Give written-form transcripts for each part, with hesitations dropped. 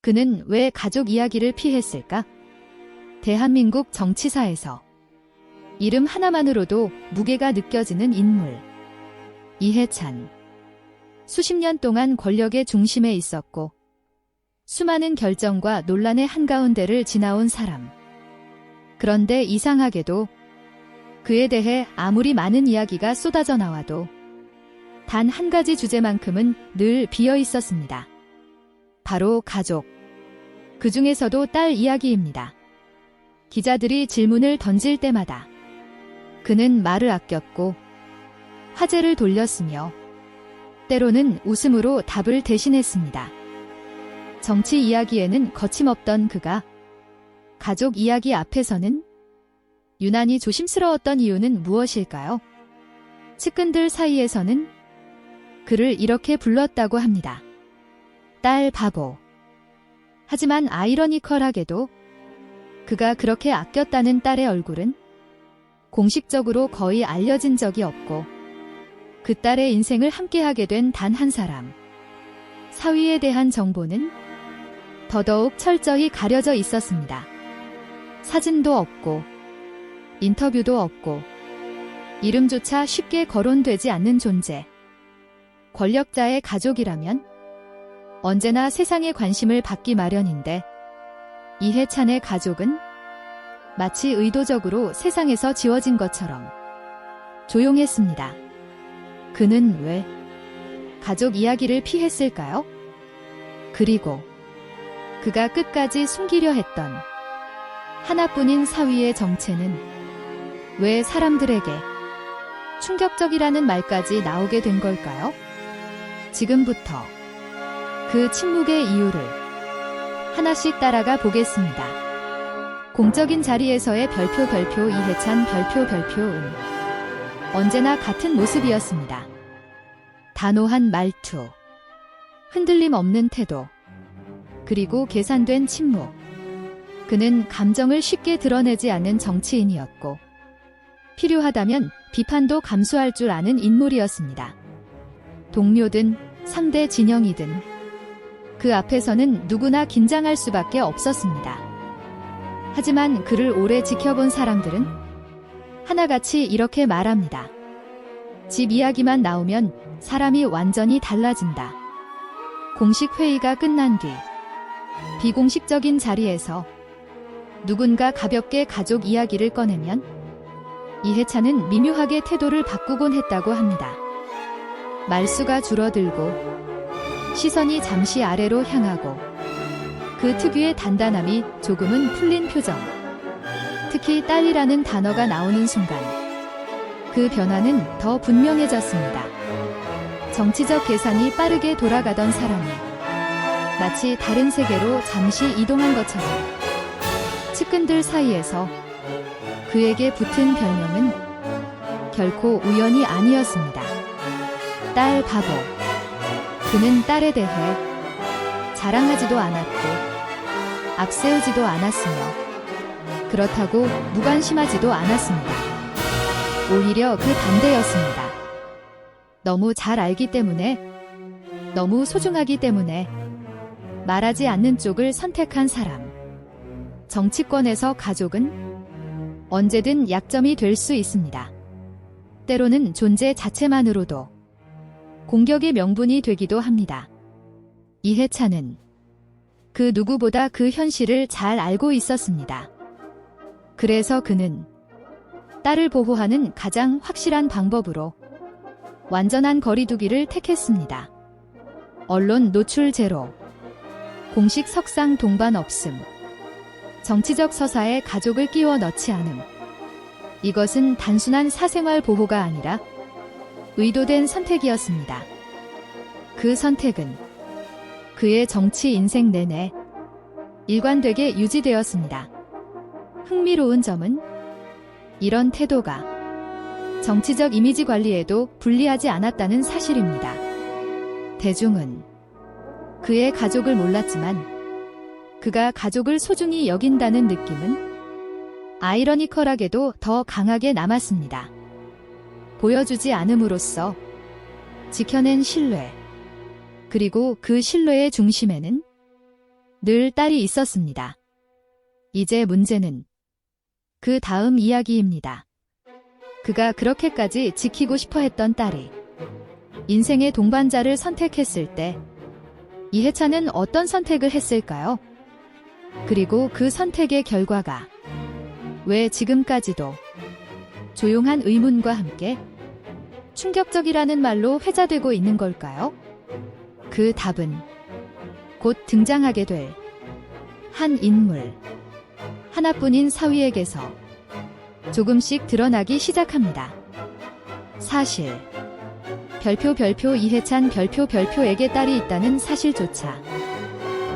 그는 왜 가족 이야기를 피했을까? 대한민국 정치사에서 이름 하나만으로도 무게가 느껴지는 인물. 이해찬. 수십 년 동안 권력의 중심에 있었고 수많은 결정과 논란의 한가운데를 지나온 사람. 그런데 이상하게도 그에 대해 아무리 많은 이야기가 쏟아져 나와도 단 한 가지 주제만큼은 늘 비어 있었습니다. 바로 가족. 그 중에서도 딸 이야기입니다. 기자들이 질문을 던질 때마다 그는 말을 아꼈고 화제를 돌렸으며 때로는 웃음으로 답을 대신했습니다. 정치 이야기에는 거침없던 그가 가족 이야기 앞에서는 유난히 조심스러웠던 이유는 무엇일까요? 측근들 사이에서는 그를 이렇게 불렀다고 합니다. 딸 바보. 하지만 아이러니컬하게도 그가 그렇게 아꼈다는 딸의 얼굴은 공식적으로 거의 알려진 적이 없고 그 딸의 인생을 함께하게 된 단 한 사람. 사위에 대한 정보는 더더욱 철저히 가려져 있었습니다. 사진도 없고 인터뷰도 없고 이름조차 쉽게 거론되지 않는 존재. 권력자의 가족이라면 언제나 세상의 관심을 받기 마련인데 이해찬의 가족은 마치 의도적으로 세상에서 지워진 것처럼 조용했습니다. 그는 왜 가족 이야기를 피했을까요? 그리고 그가 끝까지 숨기려 했던 하나뿐인 사위의 정체는 왜 사람들에게 충격적이라는 말까지 나오게 된 걸까요? 지금부터 그 침묵의 이유를 하나씩 따라가 보겠습니다. 공적인 자리에서의 별표 이해찬 별표 언제나 같은 모습이었습니다. 단호한 말투, 흔들림 없는 태도, 그리고 계산된 침묵. 그는 감정을 쉽게 드러내지 않는 정치인이었고 필요하다면 비판도 감수할 줄 아는 인물이었습니다. 동료든 상대 진영이든 그 앞에서는 누구나 긴장할 수밖에 없었습니다. 하지만 그를 오래 지켜본 사람들은 하나같이 이렇게 말합니다. 집 이야기만 나오면 사람이 완전히 달라진다. 공식 회의가 끝난 뒤 비공식적인 자리에서 누군가 가볍게 가족 이야기를 꺼내면 이해찬은 미묘하게 태도를 바꾸곤 했다고 합니다. 말수가 줄어들고 시선이 잠시 아래로 향하고 그 특유의 단단함이 조금은 풀린 표정. 특히 딸이라는 단어가 나오는 순간 그 변화는 더 분명해졌습니다. 정치적 계산이 빠르게 돌아가던 사람이 마치 다른 세계로 잠시 이동한 것처럼 측근들 사이에서 그에게 붙은 별명은 결코 우연이 아니었습니다. 딸 바보. 그는 딸에 대해 자랑하지도 않았고 앞세우지도 않았으며 그렇다고 무관심하지도 않았습니다. 오히려 그 반대였습니다. 너무 잘 알기 때문에, 너무 소중하기 때문에 말하지 않는 쪽을 선택한 사람. 정치권에서 가족은 언제든 약점이 될 수 있습니다. 때로는 존재 자체만으로도 공격의 명분이 되기도 합니다. 이해찬은 그 누구보다 그 현실을 잘 알고 있었습니다. 그래서 그는 딸을 보호하는 가장 확실한 방법으로 완전한 거리두기를 택했습니다. 언론 노출 제로, 공식 석상 동반 없음, 정치적 서사에 가족을 끼워 넣지 않음. 이것은 단순한 사생활 보호가 아니라 의도된 선택이었습니다. 그 선택은 그의 정치 인생 내내 일관되게 유지되었습니다. 흥미로운 점은 이런 태도가 정치적 이미지 관리에도 불리하지 않았다는 사실입니다. 대중은 그의 가족을 몰랐지만 그가 가족을 소중히 여긴다는 느낌은 아이러니컬하게도 더 강하게 남았습니다. 보여주지 않음으로써 지켜낸 신뢰, 그리고 그 신뢰의 중심에는 늘 딸이 있었습니다. 이제 문제는 그 다음 이야기입니다. 그가 그렇게까지 지키고 싶어 했던 딸이 인생의 동반자를 선택했을 때 이해찬은 어떤 선택을 했을까요? 그리고 그 선택의 결과가 왜 지금까지도 조용한 의문과 함께 충격적이라는 말로 회자되고 있는 걸까요? 그 답은 곧 등장하게 될 한 인물, 하나뿐인 사위에게서 조금씩 드러나기 시작합니다. 사실 별표 이해찬 별표에게 딸이 있다는 사실조차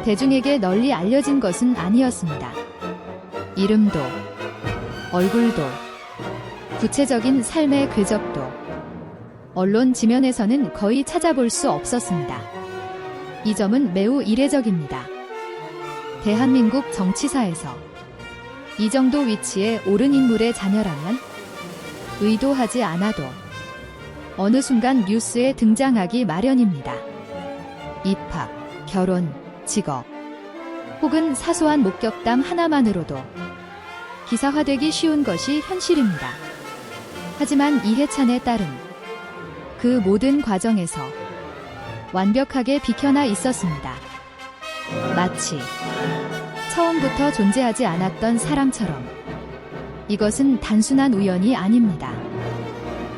대중에게 널리 알려진 것은 아니었습니다. 이름도, 얼굴도, 구체적인 삶의 궤적도 언론 지면에서는 거의 찾아볼 수 없었습니다. 이 점은 매우 이례적입니다. 대한민국 정치사에서 이 정도 위치에 오른 인물의 자녀라면 의도하지 않아도 어느 순간 뉴스에 등장하기 마련입니다. 입학, 결혼, 직업, 혹은 사소한 목격담 하나만으로도 기사화되기 쉬운 것이 현실입니다. 하지만 이해찬의 딸은 그 모든 과정에서 완벽하게 비켜나 있었습니다. 마치 처음부터 존재하지 않았던 사람처럼. 이것은 단순한 우연이 아닙니다.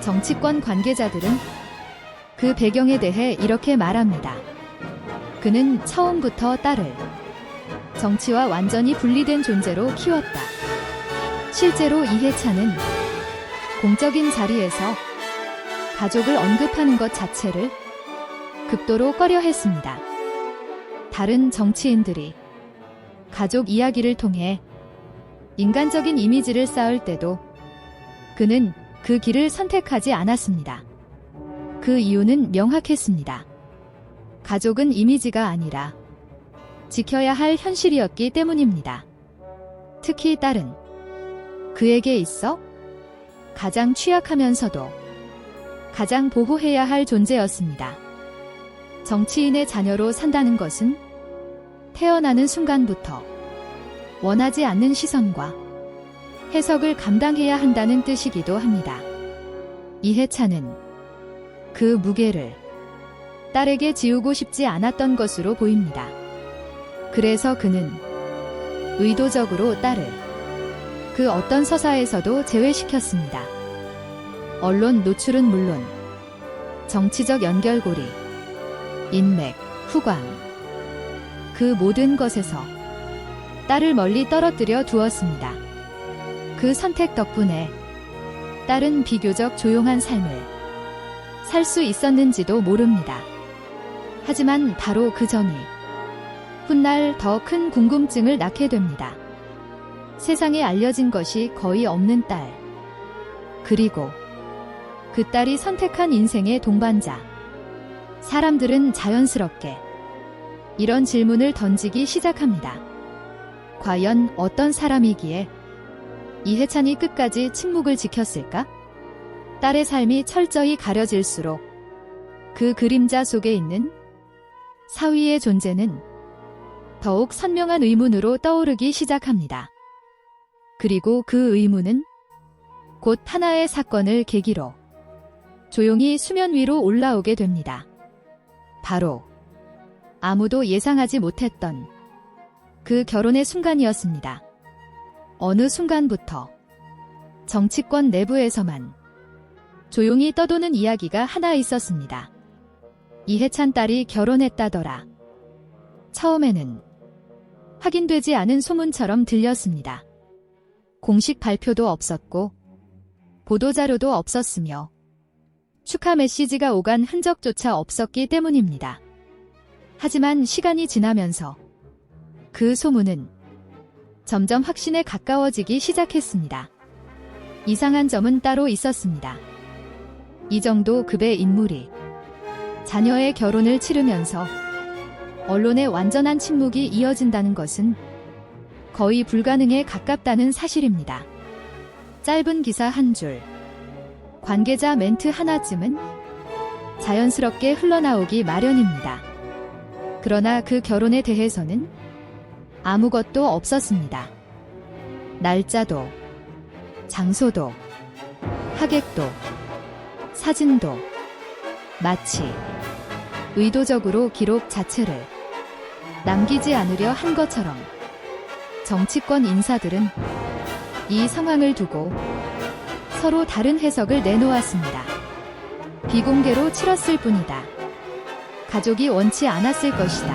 정치권 관계자들은 그 배경에 대해 이렇게 말합니다. 그는 처음부터 딸을 정치와 완전히 분리된 존재로 키웠다. 실제로 이해찬은 공적인 자리에서 가족을 언급하는 것 자체를 극도로 꺼려했습니다. 다른 정치인들이 가족 이야기를 통해 인간적인 이미지를 쌓을 때도 그는 그 길을 선택하지 않았습니다. 그 이유는 명확했습니다. 가족은 이미지가 아니라 지켜야 할 현실이었기 때문입니다. 특히 딸은 그에게 있어 가장 취약하면서도 가장 보호해야 할 존재였습니다. 정치인의 자녀로 산다는 것은 태어나는 순간부터 원하지 않는 시선과 해석을 감당해야 한다는 뜻이기도 합니다. 이해찬은 그 무게를 딸에게 지우고 싶지 않았던 것으로 보입니다. 그래서 그는 의도적으로 딸을 그 어떤 서사에서도 제외시켰습니다. 언론 노출은 물론 정치적 연결고리, 인맥, 후광, 그 모든 것에서 딸을 멀리 떨어뜨려 두었습니다. 그 선택 덕분에 딸은 비교적 조용한 삶을 살 수 있었는지도 모릅니다. 하지만 바로 그 점이 훗날 더 큰 궁금증을 낳게 됩니다. 세상에 알려진 것이 거의 없는 딸. 그리고 그 딸이 선택한 인생의 동반자. 사람들은 자연스럽게 이런 질문을 던지기 시작합니다. 과연 어떤 사람이기에 이해찬이 끝까지 침묵을 지켰을까? 딸의 삶이 철저히 가려질수록 그 그림자 속에 있는 사위의 존재는 더욱 선명한 의문으로 떠오르기 시작합니다. 그리고 그 의문은 곧 하나의 사건을 계기로 조용히 수면 위로 올라오게 됩니다. 바로 아무도 예상하지 못했던 그 결혼의 순간이었습니다. 어느 순간부터 정치권 내부에서만 조용히 떠도는 이야기가 하나 있었습니다. 이해찬 딸이 결혼했다더라. 처음에는 확인되지 않은 소문처럼 들렸습니다. 공식 발표도 없었고 보도자료도 없었으며 축하 메시지가 오간 흔적조차 없었기 때문입니다. 하지만 시간이 지나면서 그 소문은 점점 확신에 가까워지기 시작했습니다. 이상한 점은 따로 있었습니다. 이 정도 급의 인물이 자녀의 결혼을 치르면서 언론의 완전한 침묵이 이어진다는 것은 거의 불가능에 가깝다는 사실입니다. 짧은 기사 한 줄, 관계자 멘트 하나쯤은 자연스럽게 흘러나오기 마련입니다. 그러나 그 결혼에 대해서는 아무것도 없었습니다. 날짜도, 장소도, 하객도, 사진도, 마치 의도적으로 기록 자체를 남기지 않으려 한 것처럼 정치권 인사들은 이 상황을 두고 서로 다른 해석을 내놓았습니다. 비공개로 치렀을 뿐이다. 가족이 원치 않았을 것이다.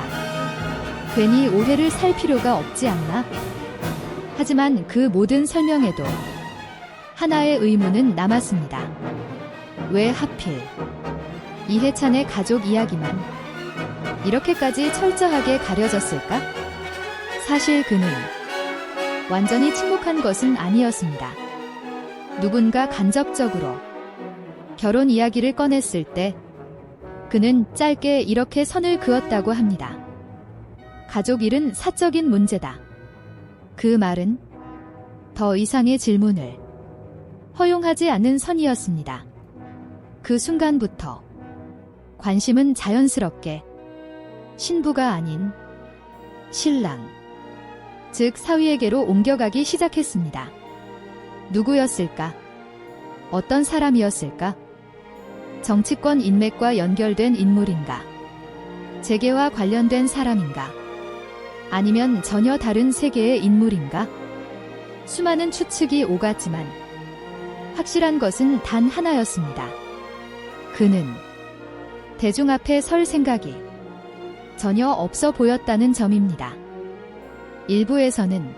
괜히 오해를 살 필요가 없지 않나? 하지만 그 모든 설명에도 하나의 의문은 남았습니다. 왜 하필 이해찬의 가족 이야기만 이렇게까지 철저하게 가려졌을까? 사실 그는 완전히 침묵한 것은 아니었습니다. 누군가 간접적으로 결혼 이야기를 꺼냈을 때 그는 짧게 이렇게 선을 그었다고 합니다. 가족 일은 사적인 문제다. 그 말은 더 이상의 질문을 허용하지 않는 선이었습니다. 그 순간부터 관심은 자연스럽게 신부가 아닌 신랑, 즉 사위에게로 옮겨가기 시작했습니다. 누구였을까? 어떤 사람이었을까? 정치권 인맥과 연결된 인물인가? 재계와 관련된 사람인가? 아니면 전혀 다른 세계의 인물인가? 수많은 추측이 오갔지만 확실한 것은 단 하나였습니다. 그는 대중 앞에 설 생각이 전혀 없어 보였다는 점입니다. 일부에서는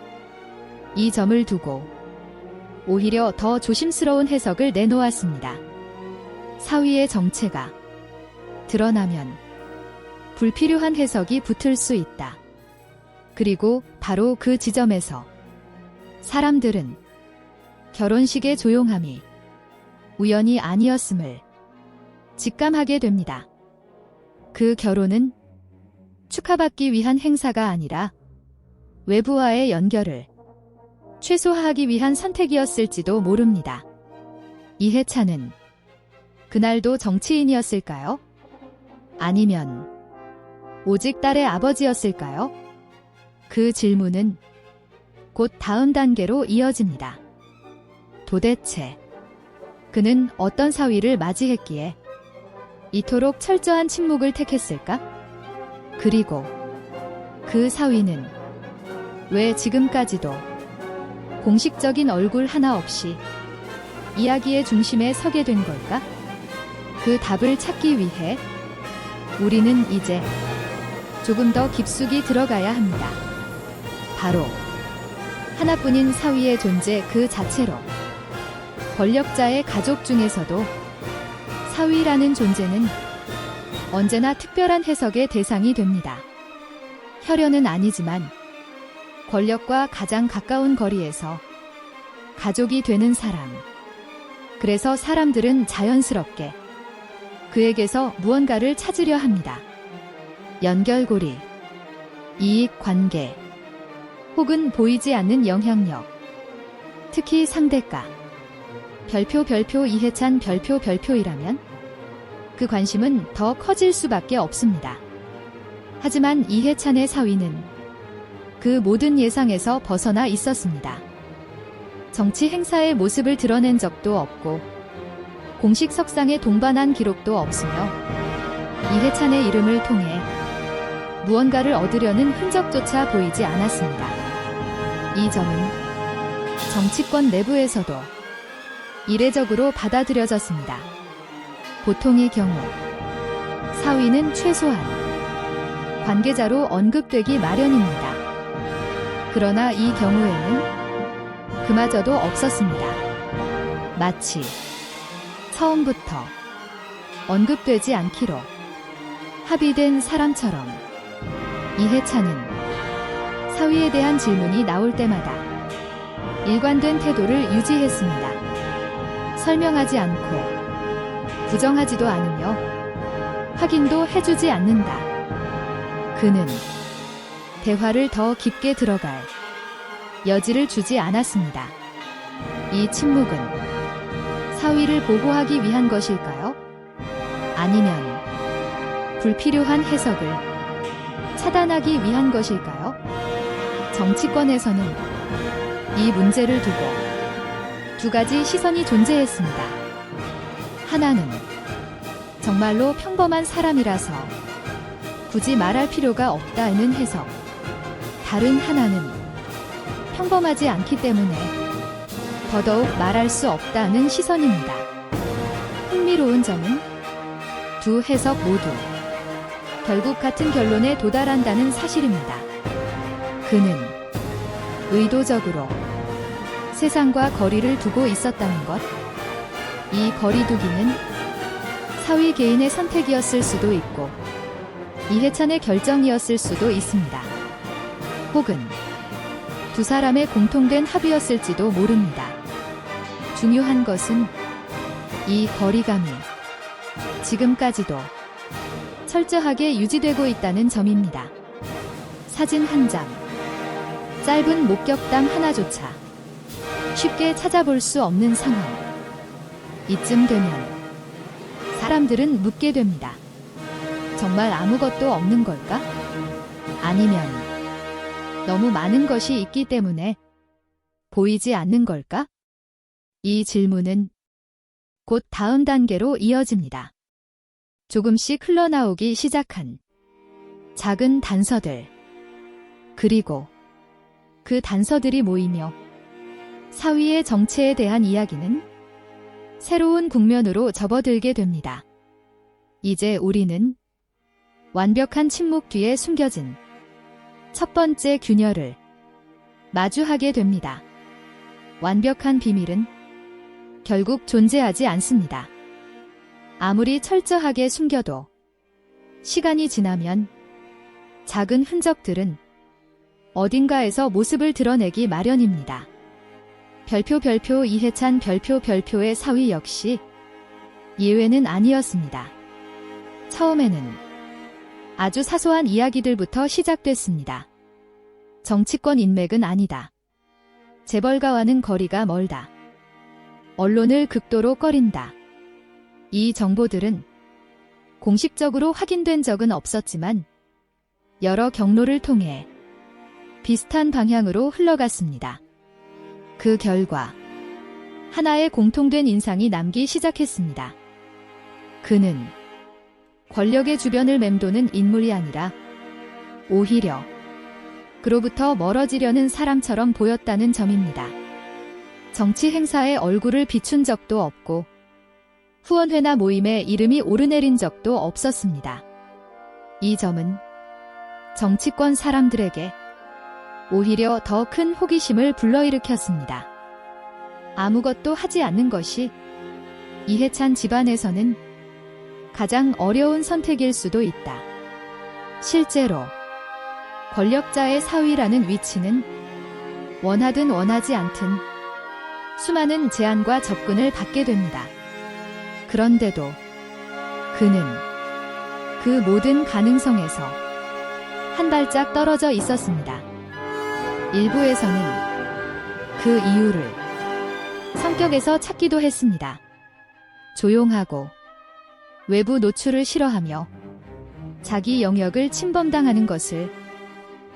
이 점을 두고 오히려 더 조심스러운 해석을 내놓았습니다. 사위의 정체가 드러나면 불필요한 해석이 붙을 수 있다. 그리고 바로 그 지점에서 사람들은 결혼식의 조용함이 우연이 아니었음을 직감하게 됩니다. 그 결혼은 축하받기 위한 행사가 아니라 외부와의 연결을 최소화하기 위한 선택이었을지도 모릅니다. 이해찬은 그날도 정치인이었을까요? 아니면 오직 딸의 아버지였을까요? 그 질문은 곧 다음 단계로 이어집니다. 도대체 그는 어떤 사위를 맞이했기에 이토록 철저한 침묵을 택했을까? 그리고 그 사위는 왜 지금까지도 공식적인 얼굴 하나 없이 이야기의 중심에 서게 된 걸까? 그 답을 찾기 위해 우리는 이제 조금 더 깊숙이 들어가야 합니다. 바로 하나뿐인 사위의 존재 그 자체로. 권력자의 가족 중에서도 사위라는 존재는 언제나 특별한 해석의 대상이 됩니다. 혈연은 아니지만 권력과 가장 가까운 거리에서 가족이 되는 사람. 그래서 사람들은 자연스럽게 그에게서 무언가를 찾으려 합니다. 연결고리, 이익 관계, 혹은 보이지 않는 영향력. 특히 상대가 별표 이해찬 별표이라면 그 관심은 더 커질 수밖에 없습니다. 하지만 이해찬의 사위는 그 모든 예상에서 벗어나 있었습니다. 정치 행사의 모습을 드러낸 적도 없고 공식 석상에 동반한 기록도 없으며 이해찬의 이름을 통해 무언가를 얻으려는 흔적조차 보이지 않았습니다. 이 점은 정치권 내부에서도 이례적으로 받아들여졌습니다. 보통의 경우 사위는 최소한 관계자로 언급되기 마련입니다. 그러나 이 경우에는 그마저도 없었습니다. 마치 처음부터 언급되지 않기로 합의된 사람처럼 이해찬은 사위에 대한 질문이 나올 때마다 일관된 태도를 유지했습니다. 설명하지 않고 부정하지도 않으며 확인도 해주지 않는다. 그는 대화를 더 깊게 들어갈 여지를 주지 않았습니다. 이 침묵은 사위를 보호하기 위한 것일까요? 아니면 불필요한 해석을 차단하기 위한 것일까요? 정치권에서는 이 문제를 두고 두 가지 시선이 존재했습니다. 하나는 정말로 평범한 사람이라서 굳이 말할 필요가 없다는 해석. 다른 하나는 평범하지 않기 때문에 더더욱 말할 수 없다는 시선입니다. 흥미로운 점은 두 해석 모두 결국 같은 결론에 도달한다는 사실입니다. 그는 의도적으로 세상과 거리를 두고 있었다는 것. 이 거리두기는 사위 개인의 선택이었을 수도 있고 이해찬의 결정이었을 수도 있습니다. 혹은 두 사람의 공통된 합의였을지도 모릅니다. 중요한 것은 이 거리감이 지금까지도 철저하게 유지되고 있다는 점입니다. 사진 한 장, 짧은 목격담 하나조차 쉽게 찾아볼 수 없는 상황. 이쯤 되면 사람들은 묻게 됩니다. 정말 아무것도 없는 걸까? 아니면 너무 많은 것이 있기 때문에 보이지 않는 걸까? 이 질문은 곧 다음 단계로 이어집니다. 조금씩 흘러나오기 시작한 작은 단서들. 그리고 그 단서들이 모이며 사위의 정체에 대한 이야기는 새로운 국면으로 접어들게 됩니다. 이제 우리는 완벽한 침묵 뒤에 숨겨진 첫 번째 균열을 마주하게 됩니다. 완벽한 비밀은 결국 존재하지 않습니다. 아무리 철저하게 숨겨도 시간이 지나면 작은 흔적들은 어딘가에서 모습을 드러내기 마련입니다. 별표 이해찬 별표의 사위 역시 예외는 아니었습니다. 처음에는 아주 사소한 이야기들부터 시작됐습니다. 정치권 인맥은 아니다. 재벌가와는 거리가 멀다. 언론을 극도로 꺼린다. 이 정보들은 공식적으로 확인된 적은 없었지만 여러 경로를 통해 비슷한 방향으로 흘러갔습니다. 그 결과 하나의 공통된 인상이 남기 시작했습니다. 그는 권력의 주변을 맴도는 인물이 아니라 오히려 그로부터 멀어지려는 사람처럼 보였다는 점입니다. 정치 행사에 얼굴을 비춘 적도 없고 후원회나 모임에 이름이 오르내린 적도 없었습니다. 이 점은 정치권 사람들에게 오히려 더 큰 호기심을 불러일으켰습니다. 아무것도 하지 않는 것이 이해찬 집안에서는 가장 어려운 선택일 수도 있다. 실제로 권력자의 사위라는 위치는 원하든 원하지 않든 수많은 제안과 접근을 받게 됩니다. 그런데도 그는 그 모든 가능성에서 한 발짝 떨어져 있었습니다. 일부에서는 그 이유를 성격에서 찾기도 했습니다. 조용하고 외부 노출을 싫어하며 자기 영역을 침범당하는 것을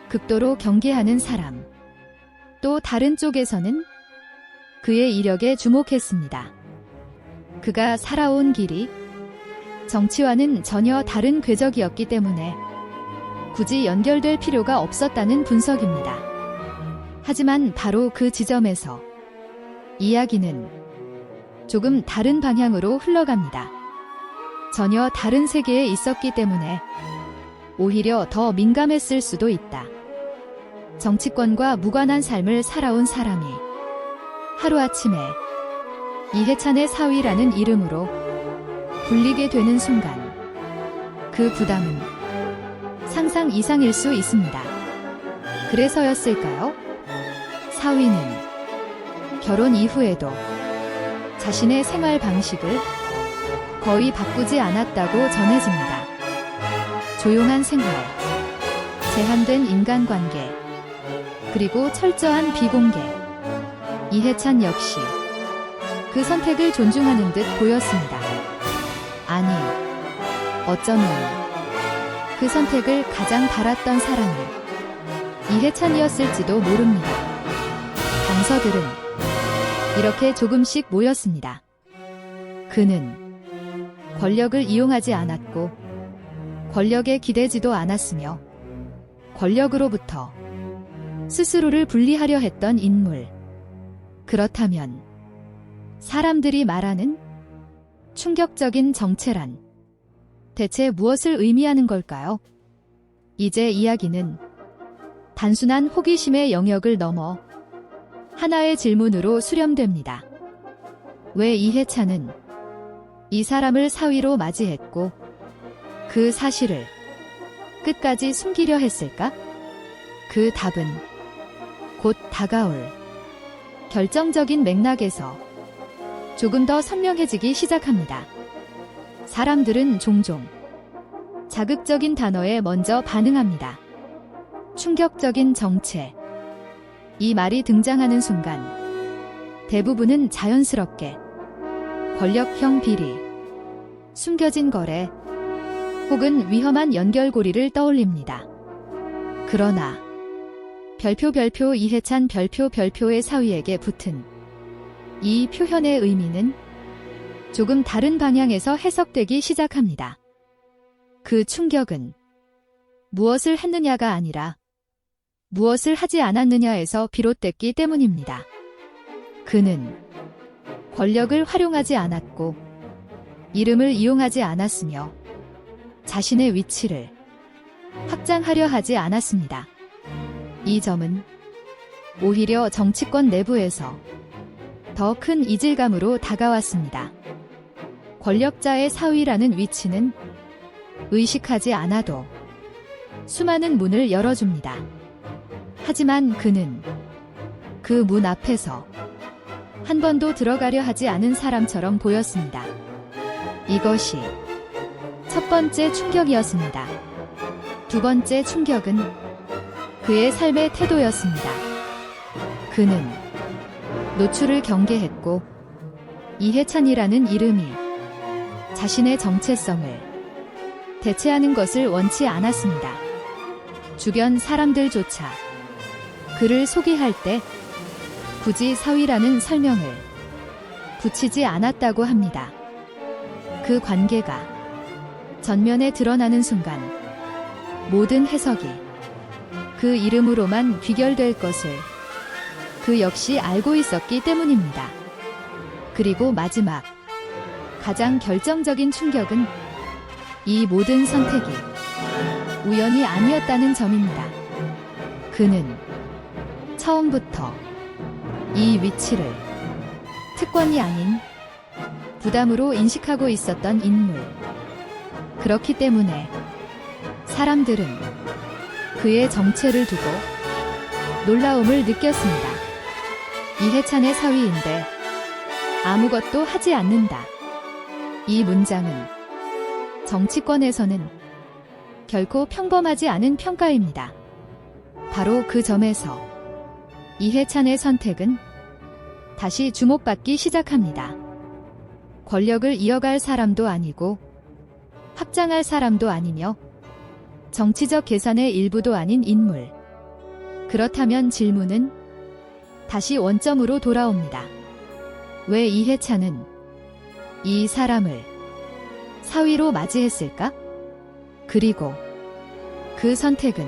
극도로 경계하는 사람. 또 다른 쪽에서는 그의 이력에 주목했습니다. 그가 살아온 길이 정치와는 전혀 다른 궤적이었기 때문에 굳이 연결될 필요가 없었다는 분석입니다. 하지만 바로 그 지점에서 이야기는 조금 다른 방향으로 흘러갑니다. 전혀 다른 세계에 있었기 때문에 오히려 더 민감했을 수도 있다. 정치권과 무관한 삶을 살아온 사람이 하루아침에 이해찬의 사위라는 이름으로 불리게 되는 순간 그 부담은 상상 이상일 수 있습니다. 그래서였을까요? 사위는 결혼 이후에도 자신의 생활 방식을 거의 바꾸지 않았다고 전해집니다. 조용한 생활, 제한된 인간관계, 그리고 철저한 비공개. 이해찬 역시 그 선택을 존중하는 듯 보였습니다. 아니, 어쩌면 그 선택을 가장 바랐던 사람이 이해찬이었을지도 모릅니다. 당서들은 이렇게 조금씩 모였습니다. 그는 권력을 이용하지 않았고 권력에 기대지도 않았으며 권력으로부터 스스로를 분리하려 했던 인물. 그렇다면 사람들이 말하는 충격적인 정체란 대체 무엇을 의미하는 걸까요? 이제 이야기는 단순한 호기심의 영역을 넘어 하나의 질문으로 수렴됩니다. 왜 이해찬은 이 사람을 사위로 맞이했고 그 사실을 끝까지 숨기려 했을까? 그 답은 곧 다가올 결정적인 맥락에서 조금 더 선명해지기 시작합니다. 사람들은 종종 자극적인 단어에 먼저 반응합니다. 충격적인 정체. 이 말이 등장하는 순간 대부분은 자연스럽게 권력형 비리, 숨겨진 거래, 혹은 위험한 연결고리를 떠올립니다. 그러나 별표 이해찬 별표의 사위에게 붙은 이 표현의 의미는 조금 다른 방향에서 해석되기 시작합니다. 그 충격은 무엇을 했느냐가 아니라 무엇을 하지 않았느냐에서 비롯됐기 때문입니다. 그는 권력을 활용하지 않았고 이름을 이용하지 않았으며 자신의 위치를 확장하려 하지 않았습니다. 이 점은 오히려 정치권 내부에서 더 큰 이질감으로 다가왔습니다. 권력자의 사위라는 위치는 의식하지 않아도 수많은 문을 열어줍니다. 하지만 그는 그 문 앞에서 한 번도 들어가려 하지 않은 사람처럼 보였습니다. 이것이 첫 번째 충격이었습니다. 두 번째 충격은 그의 삶의 태도였습니다. 그는 노출을 경계했고 이해찬이라는 이름이 자신의 정체성을 대체하는 것을 원치 않았습니다. 주변 사람들조차 그를 소개할 때 굳이 사위라는 설명을 붙이지 않았다고 합니다. 그 관계가 전면에 드러나는 순간 모든 해석이 그 이름으로만 귀결될 것을 그 역시 알고 있었기 때문입니다. 그리고 마지막, 가장 결정적인 충격은 이 모든 선택이 우연이 아니었다는 점입니다. 그는 처음부터 이 위치를 특권이 아닌 부담으로 인식하고 있었던 인물. 그렇기 때문에 사람들은 그의 정체를 두고 놀라움을 느꼈습니다. 이해찬의 사위인데 아무것도 하지 않는다. 이 문장은 정치권에서는 결코 평범하지 않은 평가입니다. 바로 그 점에서 이해찬의 선택은 다시 주목받기 시작합니다. 권력을 이어갈 사람도 아니고 확장할 사람도 아니며 정치적 계산의 일부도 아닌 인물. 그렇다면 질문은 다시 원점으로 돌아옵니다. 왜 이해찬은 이 사람을 사위로 맞이했을까? 그리고 그 선택은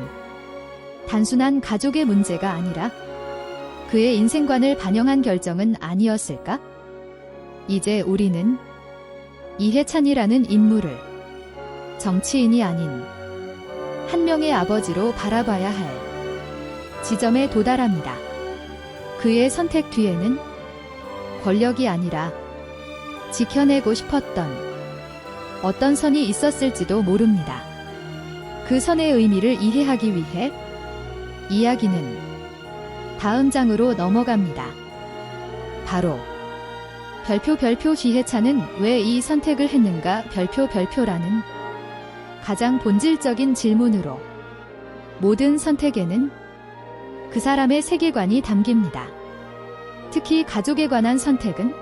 단순한 가족의 문제가 아니라 그의 인생관을 반영한 결정은 아니었을까? 이제 우리는 이해찬이라는 인물을 정치인이 아닌 한 명의 아버지로 바라봐야 할 지점에 도달합니다. 그의 선택 뒤에는 권력이 아니라 지켜내고 싶었던 어떤 선이 있었을지도 모릅니다. 그 선의 의미를 이해하기 위해 이야기는 다음 장으로 넘어갑니다. 바로 별표 이해찬은 왜 이 선택을 했는가 별표라는 가장 본질적인 질문으로 모든 선택에는 그 사람의 세계관이 담깁니다. 특히 가족에 관한 선택은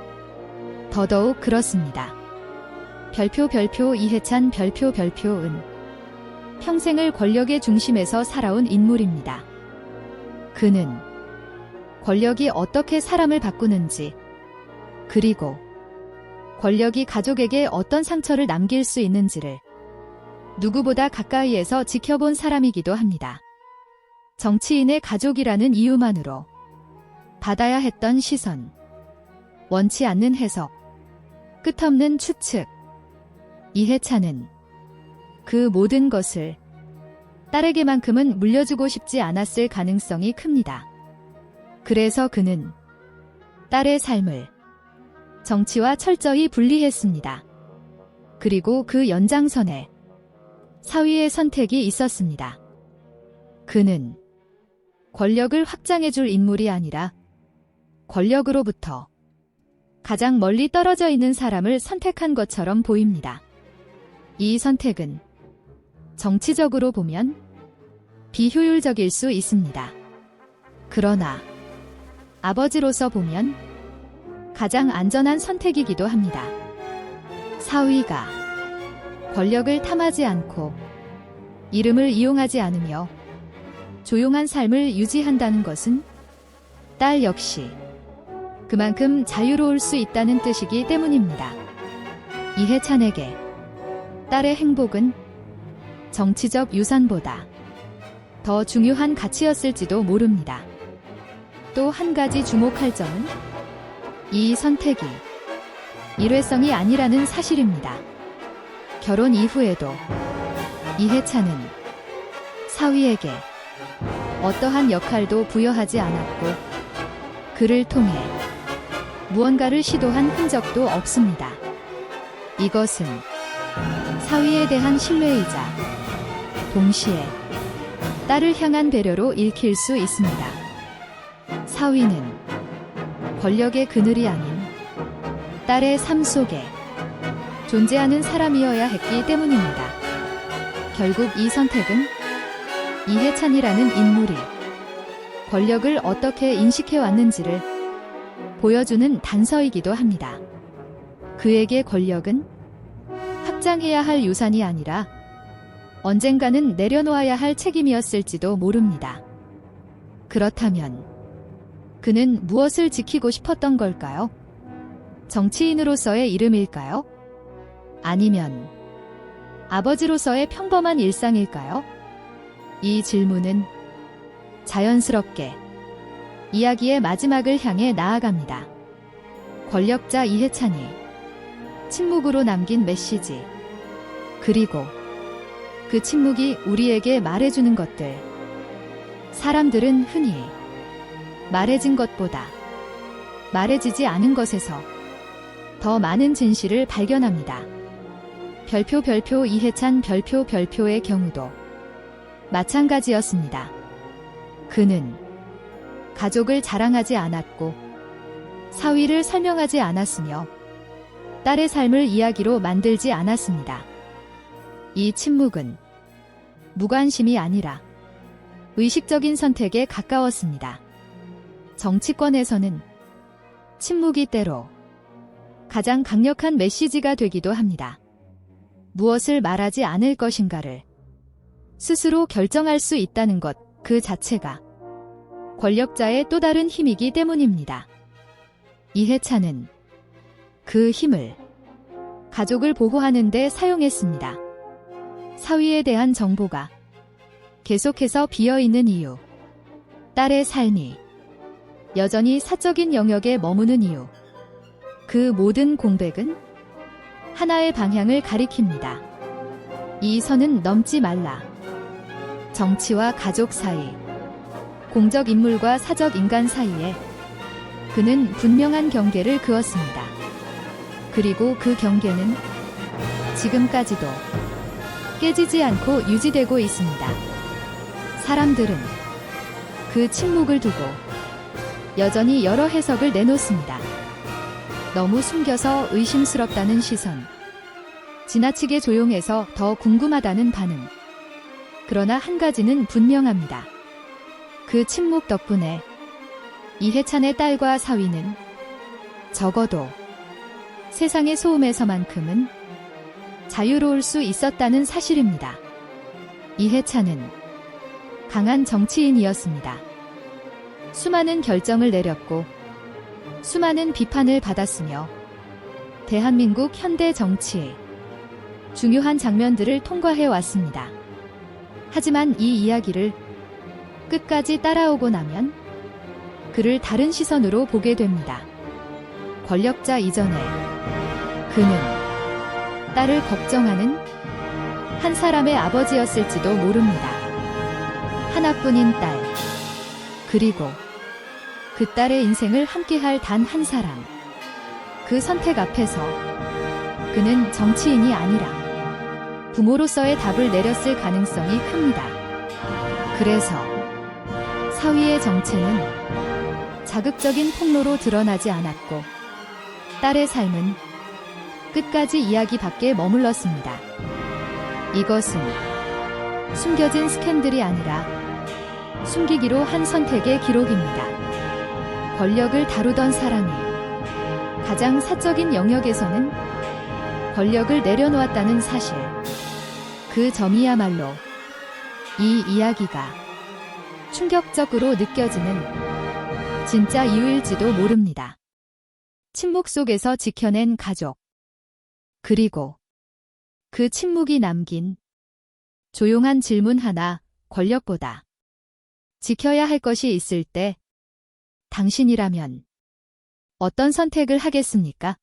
더더욱 그렇습니다. 별표 이해찬 별표은 평생을 권력의 중심에서 살아온 인물입니다. 그는 권력이 어떻게 사람을 바꾸는지, 그리고 권력이 가족에게 어떤 상처를 남길 수 있는지를 누구보다 가까이에서 지켜본 사람이기도 합니다. 정치인의 가족이라는 이유만으로 받아야 했던 시선, 원치 않는 해석, 끝없는 추측. 이해찬은 그 모든 것을 딸에게만큼은 물려주고 싶지 않았을 가능성이 큽니다. 그래서 그는 딸의 삶을 정치와 철저히 분리했습니다. 그리고 그 연장선에 사위의 선택이 있었습니다. 그는 권력을 확장해줄 인물이 아니라 권력으로부터 가장 멀리 떨어져 있는 사람을 선택한 것처럼 보입니다. 이 선택은 정치적으로 보면 비효율적일 수 있습니다. 그러나 아버지로서 보면 가장 안전한 선택이기도 합니다. 사위가 권력을 탐하지 않고 이름을 이용하지 않으며 조용한 삶을 유지한다는 것은 딸 역시 그만큼 자유로울 수 있다는 뜻이기 때문입니다. 이해찬에게 딸의 행복은 정치적 유산보다 더 중요한 가치였을지도 모릅니다. 또 한 가지 주목할 점은 이 선택이 일회성이 아니라는 사실입니다. 결혼 이후에도 이해찬은 사위에게 어떠한 역할도 부여하지 않았고 그를 통해 무언가를 시도한 흔적도 없습니다. 이것은 사위에 대한 신뢰이자 동시에 딸을 향한 배려로 읽힐 수 있습니다. 사위는 권력의 그늘이 아닌 딸의 삶 속에 존재하는 사람이어야 했기 때문입니다. 결국 이 선택은 이해찬이라는 인물이 권력을 어떻게 인식해왔는지를 보여주는 단서이기도 합니다. 그에게 권력은 확장해야 할 유산이 아니라 언젠가는 내려놓아야 할 책임이었을지도 모릅니다. 그렇다면 그는 무엇을 지키고 싶었던 걸까요? 정치인으로서의 이름일까요? 아니면 아버지로서의 평범한 일상일까요? 이 질문은 자연스럽게 이야기의 마지막을 향해 나아갑니다. 권력자 이해찬이 침묵으로 남긴 메시지, 그리고 그 침묵이 우리에게 말해주는 것들. 사람들은 흔히 말해진 것보다 말해지지 않은 것에서 더 많은 진실을 발견합니다. 별표 이해찬 별표의 경우도 마찬가지였습니다. 그는 가족을 자랑하지 않았고 사위를 설명하지 않았으며 딸의 삶을 이야기로 만들지 않았습니다. 이 침묵은 무관심이 아니라 의식적인 선택에 가까웠습니다. 정치권에서는 침묵이 때로 가장 강력한 메시지가 되기도 합니다. 무엇을 말하지 않을 것인가를 스스로 결정할 수 있다는 것 그 자체가 권력자의 또 다른 힘이기 때문입니다. 이해찬은 그 힘을 가족을 보호하는 데 사용했습니다. 사위에 대한 정보가 계속해서 비어있는 이유, 딸의 삶이 여전히 사적인 영역에 머무는 이유, 그 모든 공백은 하나의 방향을 가리킵니다. 이 선은 넘지 말라. 정치와 가족 사이, 공적 인물과 사적 인간 사이에 그는 분명한 경계를 그었습니다. 그리고 그 경계는 지금까지도 깨지지 않고 유지되고 있습니다. 사람들은 그 침묵을 두고 여전히 여러 해석을 내놓습니다. 너무 숨겨서 의심스럽다는 시선, 지나치게 조용해서 더 궁금하다는 반응. 그러나 한 가지는 분명합니다. 그 침묵 덕분에 이해찬의 딸과 사위는 적어도 세상의 소음에서만큼은 자유로울 수 있었다는 사실입니다. 이해찬은 강한 정치인이었습니다. 수많은 결정을 내렸고 수많은 비판을 받았으며 대한민국 현대 정치의 중요한 장면들을 통과해 왔습니다. 하지만 이 이야기를 끝까지 따라오고 나면 그를 다른 시선으로 보게 됩니다. 권력자 이전에 그는 딸을 걱정하는 한 사람의 아버지였을지도 모릅니다. 하나뿐인 딸, 그리고 그 딸의 인생을 함께할 단 한 사람. 그 선택 앞에서 그는 정치인이 아니라 부모로서의 답을 내렸을 가능성이 큽니다. 그래서 사위의 정체는 자극적인 폭로로 드러나지 않았고 딸의 삶은 끝까지 이야기 밖에 머물렀습니다. 이것은 숨겨진 스캔들이 아니라 숨기기로 한 선택의 기록입니다. 권력을 다루던 사람이 가장 사적인 영역에서는 권력을 내려놓았다는 사실. 그 점이야말로 이 이야기가 충격적으로 느껴지는 진짜 이유일지도 모릅니다. 침묵 속에서 지켜낸 가족. 그리고 그 침묵이 남긴 조용한 질문 하나, 권력보다 지켜야 할 것이 있을 때 당신이라면 어떤 선택을 하겠습니까?